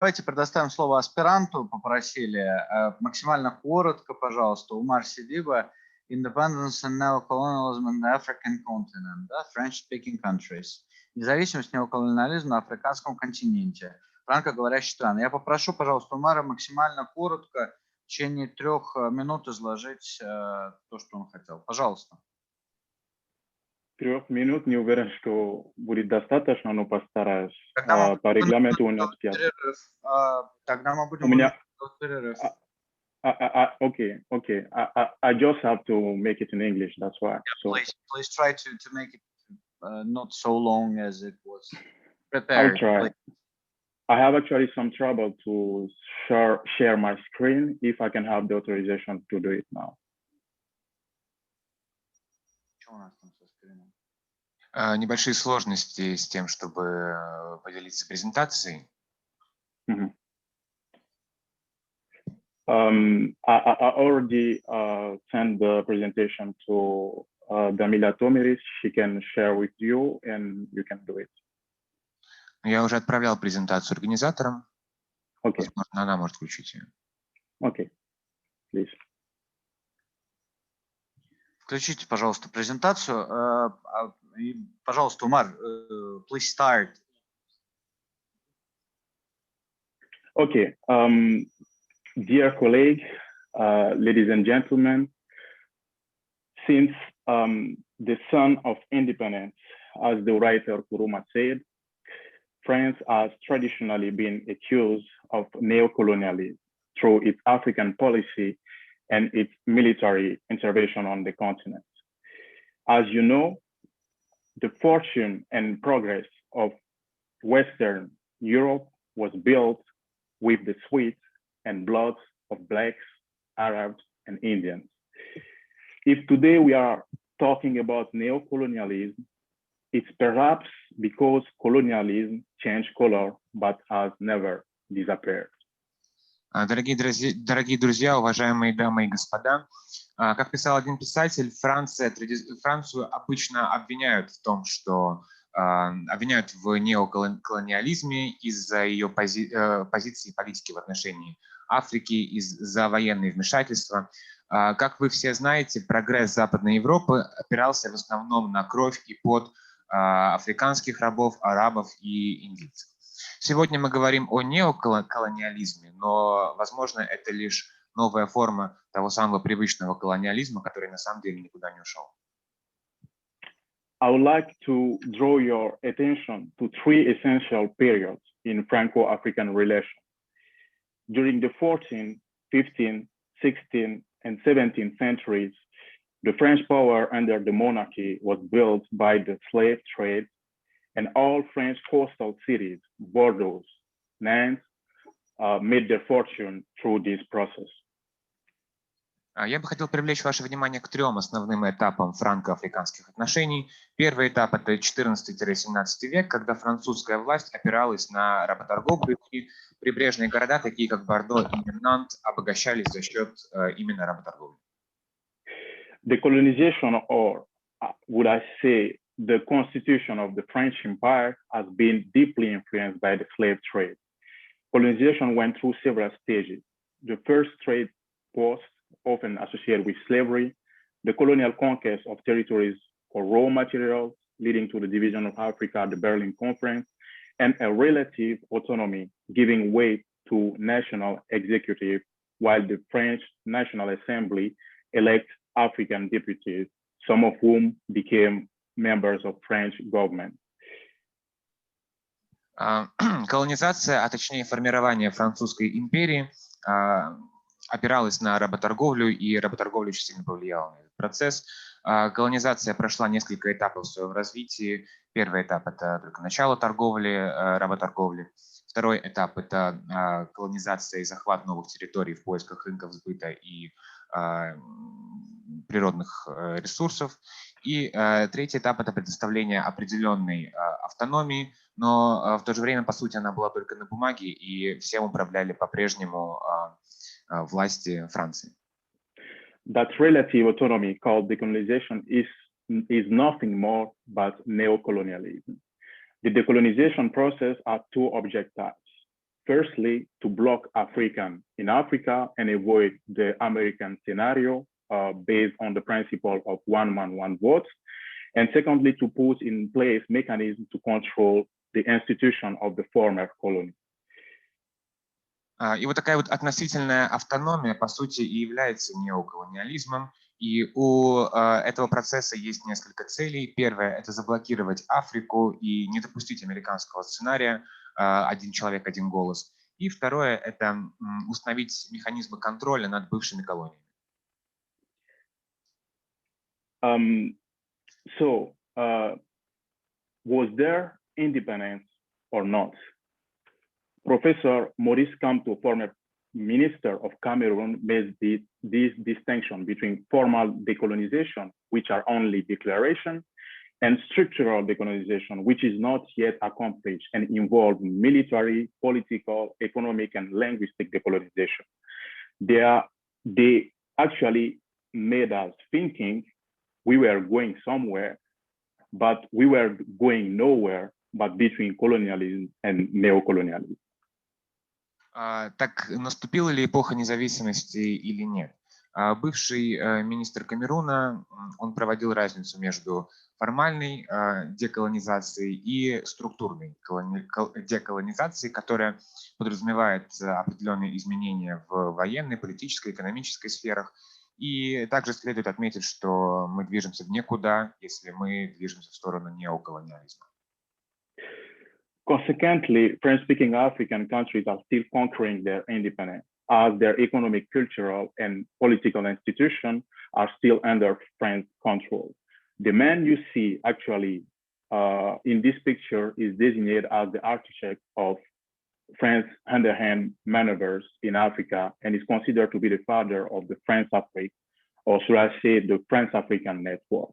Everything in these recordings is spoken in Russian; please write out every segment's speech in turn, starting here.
Давайте предоставим слово аспиранту, попросили. Максимально коротко, пожалуйста. УМАР СИДИБЕ, Independence and Neocolonialism in the African Continent, да, French-speaking countries. Независимость неоколониализма на африканском континенте. Франкоговорящие страны. Я попрошу, пожалуйста, УМАРа максимально коротко, в течение 3 минут изложить то, что он хотел. Пожалуйста. 3 минут, не уверен, что будет достаточно, но постараюсь. По регламенту у нас 5. Тогда мы будем... У меня... Okay. I just have to make it in English, that's why. Yeah, so, please try to make it not so long as it was prepared. I'll try. Please. I have actually some trouble to share my screen, if I can have the authorization to do it now. Небольшие сложности с тем, чтобы поделиться презентацией. I already sent the presentation to Damila Tomiris. She can share with you, and you can do it. Я уже отправлял презентацию организаторам. Okay. Возможно, она может включить ее. Okay. Please. Включите, пожалуйста, презентацию. Пожалуйста, Умар, please start. Okay. Dear colleagues, ladies and gentlemen, since the son of independence, as the writer Kuruma said, France has traditionally been accused of neocolonialism through its African policy and its military intervention on the continent. As you know, the fortune and progress of Western Europe was built with the sweat and blood of Blacks, Arabs, and Indians. If today we are talking about neocolonialism, it's perhaps because colonialism changed color, but has never disappeared. Дорогие друзья, уважаемые дамы и господа, как писал один писатель, Францию обычно обвиняют в том, что обвиняют в неоколониализме из-за ее позиции и политики в отношении Африки, из-за военные вмешательства. Как вы все знаете, прогресс Западной Европы опирался в основном на кровь и пот африканских рабов, арабов и индийцев. Сегодня мы говорим о неоколониализме, но, возможно, это лишь новая форма того самого привычного колониализма, который на самом деле никуда не ушел. I would like to draw your attention to 3 essential periods in Franco-African relations. During the 14th, 15th, 16th, and 17th centuries, the French power under the monarchy was built by the slave trade, and all French coastal cities, Bordeaux, Nantes, made their fortune through this process. Я бы хотел привлечь ваше внимание к 3 основным этапам франко-африканских отношений. Первый этап – это 14-17 век, когда французская власть опиралась на работорговлю, и прибрежные города, такие как Бордо и Нант, обогащались за счет именно работорговли. The colonization, or would I say, the constitution of the French Empire has been deeply influenced by the slave trade. Colonization went through several stages. The first trade post, often associated with slavery, the colonial conquest of territories for raw materials, leading to the division of Africa at the Berlin Conference, and a relative autonomy giving way to national executive, while the French National Assembly elects African deputies, some of whom became members of French government. Колонизация, а точнее формирование французской империи, опиралась на работорговлю, и работорговля очень сильно повлияла на этот процесс. Колонизация прошла несколько этапов в своем развитии. Первый этап – это только начало торговли, работорговли. Второй этап – это колонизация и захват новых территорий в поисках рынков сбыта и природных ресурсов. И третий этап – это предоставление определенной автономии, но в то же время, по сути, она была только на бумаге, и всем управляли по-прежнему власти Франции. That relative autonomy called decolonization is nothing more but neocolonialism. The decolonization process had 2 object types. firstly, to block African in Africa and avoid the American scenario based on the principle of one man, one vote. And secondly, to put in place mechanisms to control the institution of the former colony. И вот такая вот относительная автономия, по сути, и является неоколониализмом. И у этого процесса есть несколько целей. Первое – это заблокировать Африку и не допустить американского сценария «один человек, один голос». И второе – это установить механизмы контроля над бывшими колониями. Was there independence or not? Professor Maurice Kamto, former Minister of Cameroon, made this distinction between formal decolonization, which are only declaration, and structural decolonization, which is not yet accomplished and involve military, political, economic, and linguistic decolonization. They actually made us thinking we were going somewhere, but we were going nowhere but between colonialism and neocolonialism. Так наступила ли эпоха независимости или нет? Бывший министр Камеруна, он проводил разницу между формальной деколонизацией и структурной деколонизацией, которая подразумевает определенные изменения в военной, политической, экономической сферах. И также следует отметить, что мы движемся в никуда, если мы движемся в сторону неоколониализма. Consequently, French-speaking African countries are still conquering their independence, as their economic, cultural, and political institutions are still under French control. The man you see actually in this picture is designated as the architect of French hand-to-hand maneuvers in Africa and is considered to be the father of the France-Afrique, or should I say the France-African network.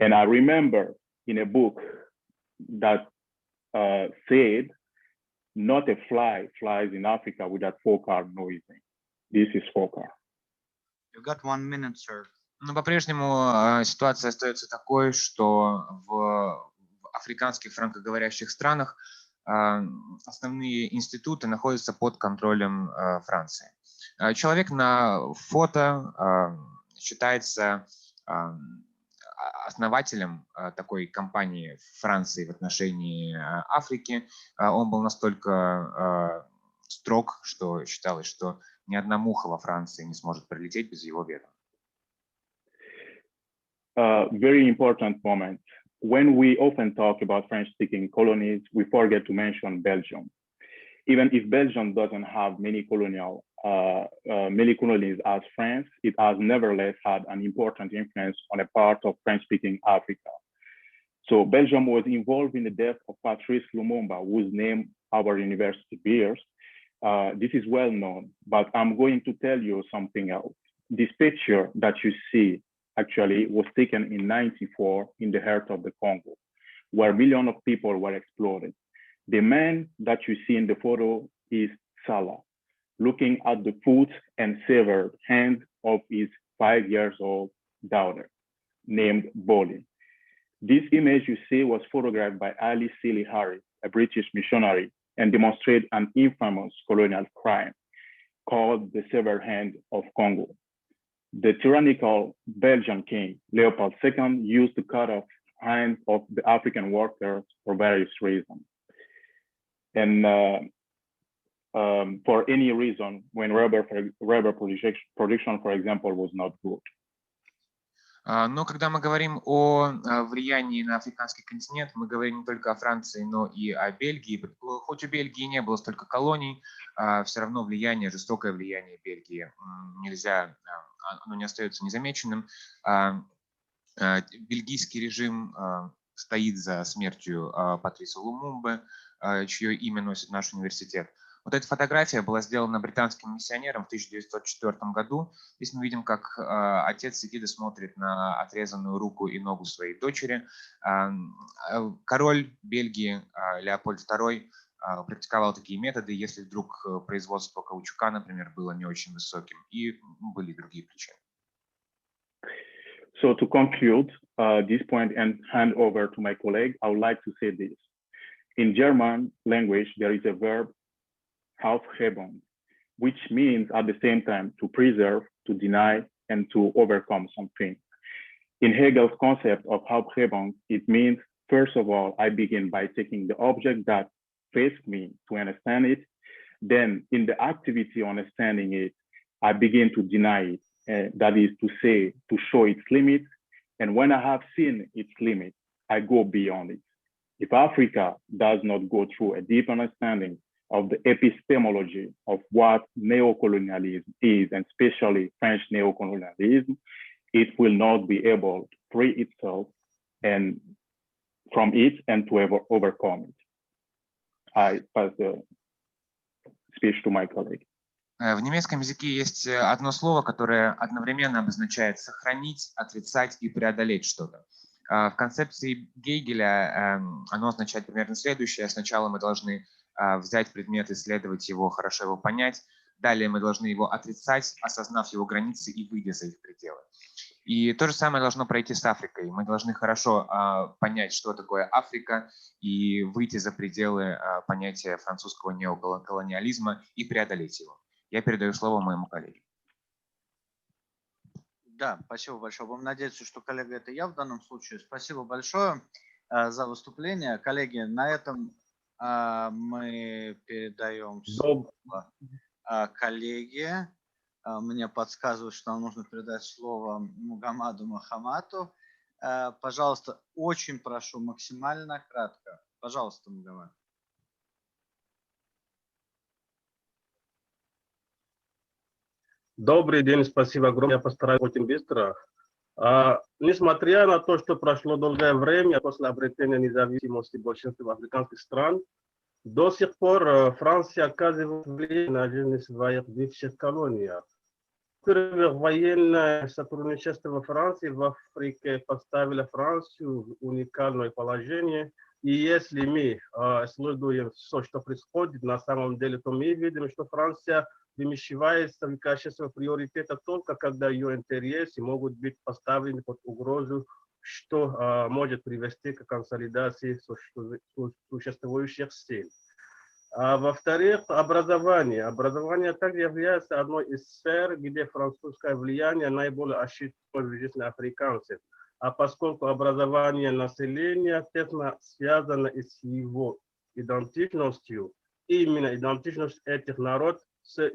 And I remember in a book that said, not a fly flies in Africa without four-car noising. This is four-car. You got 1 minute, sir. Но по-прежнему ситуация остается такой, что в африканских франкоговорящих странах основные институты находятся под контролем Франции. Человек на фото считается основателем такой кампании Франции в отношении Африки. Он был настолько строг, что считалось, что ни одна муха во Франции не сможет пролететь без его ведома. Very important moment. When we often talk about French-speaking colonies, we forget to mention Belgium. Even if Belgium doesn't have many colonies as France, it has nevertheless had an important influence on a part of French-speaking Africa. So Belgium was involved in the death of Patrice Lumumba, whose name our university bears. This is well known, but I'm going to tell you something else. This picture that you see actually was taken in '94 in the heart of the Congo, where millions of people were exploded. The man that you see in the photo is Salah, looking at the foot and severed hand of his 5-year-old daughter, named Bolly. This image you see was photographed by Ali Sealy Harris, a British missionary, and demonstrates an infamous colonial crime called the severed hand of Congo. The tyrannical Belgian king, Leopold II, used to cut off hands of the African workers for various reasons. And for any reason, when rubber production, for example, was not good. Но когда мы говорим о влиянии на африканский континент, мы говорим не только о Франции, но и о Бельгии. Хоть у Бельгии не было столько колоний, все равно влияние, жестокое влияние Бельгии нельзя, оно не остается незамеченным. Бельгийский режим стоит за смертью Патриса Лумумбы, чье имя носит наш университет. Вот эта фотография была сделана британским миссионером в 1904 году. Здесь мы видим, как отец Сидиде смотрит на отрезанную руку и ногу своей дочери. Король Бельгии Леопольд II практиковал такие методы, если вдруг производство каучука, например, было не очень высоким, и были другие причины. So to conclude this point and hand over to my colleague, I would like to say this. In German language, there is a verb aufheben, which means at the same time to preserve, to deny, and to overcome something. In Hegel's concept of Aufhebung, it means, first of all, I begin by taking the object that faced me to understand it. Then in the activity of understanding it, I begin to deny it. That is to say, to show its limits. And when I have seen its limits, I go beyond it. If Africa does not go through a deep understanding of the epistemology of what neocolonialism is, and especially French neocolonialism, it will not be able to free itself and from it and to ever overcome it. I pass the speech to my colleague. В немецком языке есть одно слово, которое одновременно обозначает сохранить, отрицать и преодолеть что-то. В концепции Гегеля оно означает примерно следующее. Сначала мы должны взять предмет, исследовать его, хорошо его понять. Далее мы должны его отрицать, осознав его границы и выйдя за их пределы. И то же самое должно пройти с Африкой. Мы должны хорошо понять, что такое Африка, и выйти за пределы понятия французского неоколониализма и преодолеть его. Я передаю слово моему коллеге. Да, спасибо большое. Будем надеяться, что коллега это я в данном случае. Спасибо большое за выступление. Коллеги, на этом мы передаем слово коллеге. Мне подсказывают, что нам нужно передать слово Мугамаду Махамату. Пожалуйста, очень прошу, максимально кратко. Пожалуйста, Мугамад. Добрый день, спасибо огромное. Я постараюсь очень быстро. Несмотря на то, что прошло долгое время после обретения независимости большинства африканских стран, до сих пор Франция оказывает влияние на жизнь своих бывших колоний. Военное сотрудничество Франции в Африке поставило Францию в уникальное положение. И если мы следуем все, что происходит на самом деле, то мы видим, что Франция вмешивается в качество приоритета только когда ее интересы могут быть поставлены под угрозу, что может привести к консолидации существующих сил. Во-вторых, образование. Образование также является одной из сфер, где французское влияние наиболее ощутимо в жизни африканцев. А поскольку образование населения тесно связано с его идентичностью, именно идентичность этих народов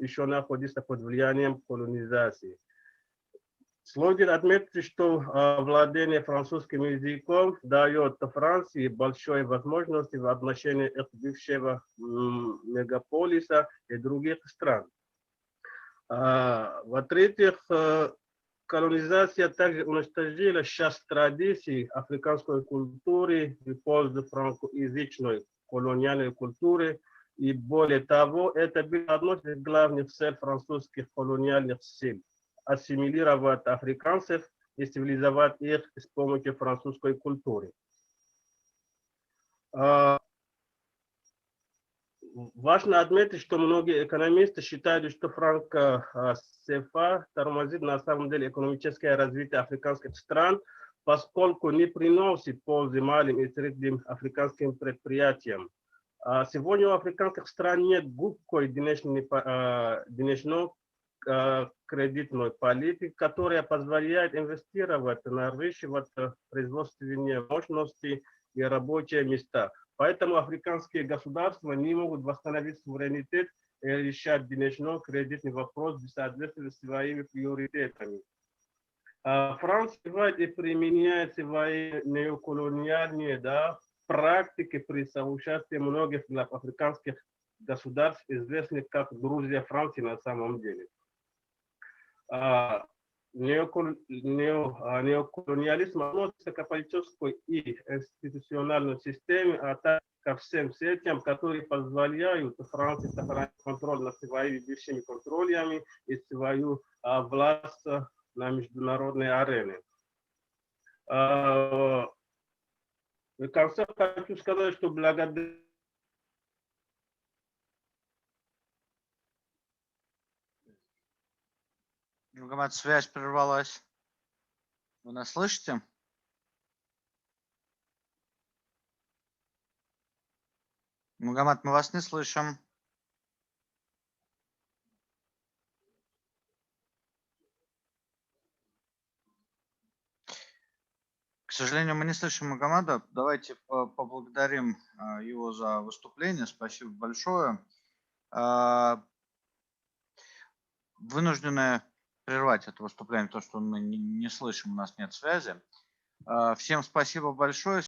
еще находится под влиянием колонизации. Следует отметить, что владение французским языком дает Франции большие возможности в отношении бывшего мегаполиса и других стран. Во-третьих, колонизация также уничтожила часть традиций африканской культуры в пользу франкоязычной колониальной культуры. И более того, это было одно из главных целей французских колониальных сил – ассимилировать африканцев и цивилизовать их с помощью французской культуры. Важно отметить, что многие экономисты считают, что франко-СЕФА тормозит на самом деле экономическое развитие африканских стран, поскольку не приносит пользы малым и средним африканским предприятиям. Сегодня у африканских стран нет гибкой денежно-кредитной политики, которая позволяет инвестировать, наращивать производственные мощности и рабочие места. Поэтому африканские государства не могут восстановить суверенитет и решать денежно-кредитный вопрос в соответствии с своими приоритетами. Франция и применяет свои неоколониальные практики при соучастии многих африканских государств, известных как друзья Франции на самом деле. Неоколониализм относится к политической и институциональной системе, а также ко всем сетям, которые позволяют Франции сохранить контроль над своими бывшими контролями и свою власть на международной арене. В конце хочу сказать, что благодаря Мугамад, связь прервалась. Вы нас слышите? Мугамад, мы вас не слышим. К сожалению, мы не слышим Магомада. Давайте поблагодарим его за выступление. Спасибо большое. Вынуждены прервать это выступление, то, что мы не слышим, у нас нет связи. Всем спасибо большое.